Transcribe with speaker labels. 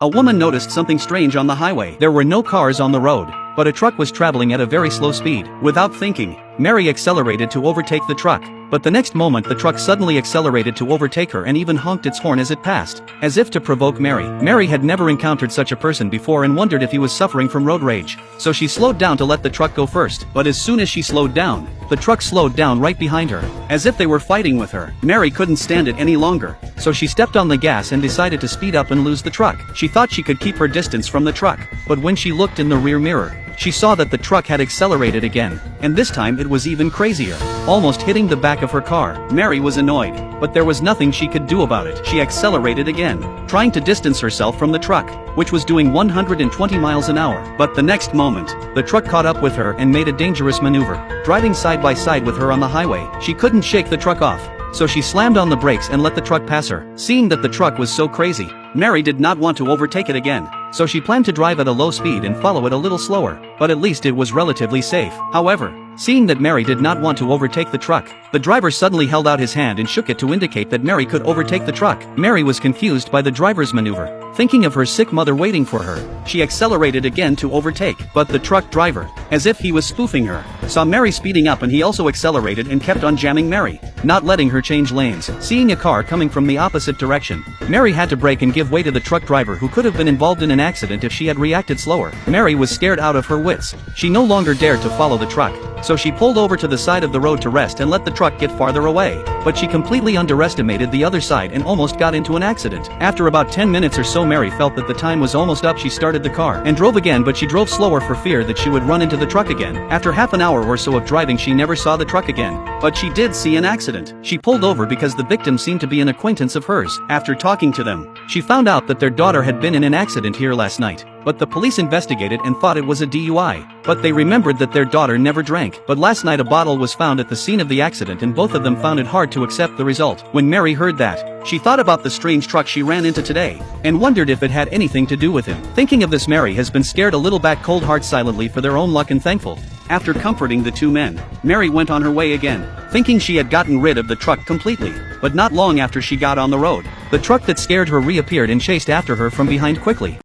Speaker 1: A woman noticed something strange on the highway. There were no cars on the road, but a truck was traveling at a very slow speed. Without thinking, Mary accelerated to overtake the truck, but the next moment the truck suddenly accelerated to overtake her and even honked its horn as it passed, as if to provoke Mary. Mary had never encountered such a person before and wondered if he was suffering from road rage, so she slowed down to let the truck go first. But as soon as she slowed down, the truck slowed down right behind her, as if they were fighting with her. Mary couldn't stand it any longer, so she stepped on the gas and decided to speed up and lose the truck. She thought she could keep her distance from the truck, but when she looked in the rear mirror, she saw that the truck had accelerated again, and this time it was even crazier, almost hitting the back of her car. Mary was annoyed, but there was nothing she could do about it. She accelerated again, trying to distance herself from the truck, which was doing 120 miles an hour. But the next moment, the truck caught up with her and made a dangerous maneuver, driving side by side with her on the highway. She couldn't shake the truck off, so she slammed on the brakes and let the truck pass her. Seeing that the truck was so crazy, Mary did not want to overtake it again, so she planned to drive at a low speed and follow it a little slower, but at least it was relatively safe. However, seeing that Mary did not want to overtake the truck, the driver suddenly held out his hand and shook it to indicate that Mary could overtake the truck. Mary was confused by the driver's maneuver. Thinking of her sick mother waiting for her, she accelerated again to overtake, but the truck driver, as if he was spoofing her, saw Mary speeding up and he also accelerated and kept on jamming Mary, not letting her change lanes. Seeing a car coming from the opposite direction, Mary had to brake and give way to the truck driver, who could have been involved in an accident if she had reacted slower. Mary was scared out of her wits. She no longer dared to follow the truck, so she pulled over to the side of the road to rest and let the truck get farther away. But she completely underestimated the other side and almost got into an accident. After about 10 minutes or so, Mary felt that the time was almost up. She started the car and drove again, but she drove slower for fear that she would run into the truck again. After half an hour or so of driving, she never saw the truck again, but she did see an accident. She pulled over because the victim seemed to be an acquaintance of hers. After talking to them, she found out that their daughter had been in an accident here last night, but the police investigated and thought it was a DUI. But they remembered that their daughter never drank. But last night a bottle was found at the scene of the accident and both of them found it hard to accept the result. When Mary heard that, she thought about the strange truck she ran into today, and wondered if it had anything to do with him. Thinking of this, Mary has been scared a little back, cold heart silently for their own luck and thankful. After comforting the two men, Mary went on her way again, thinking she had gotten rid of the truck completely. But not long after she got on the road, the truck that scared her reappeared and chased after her from behind quickly.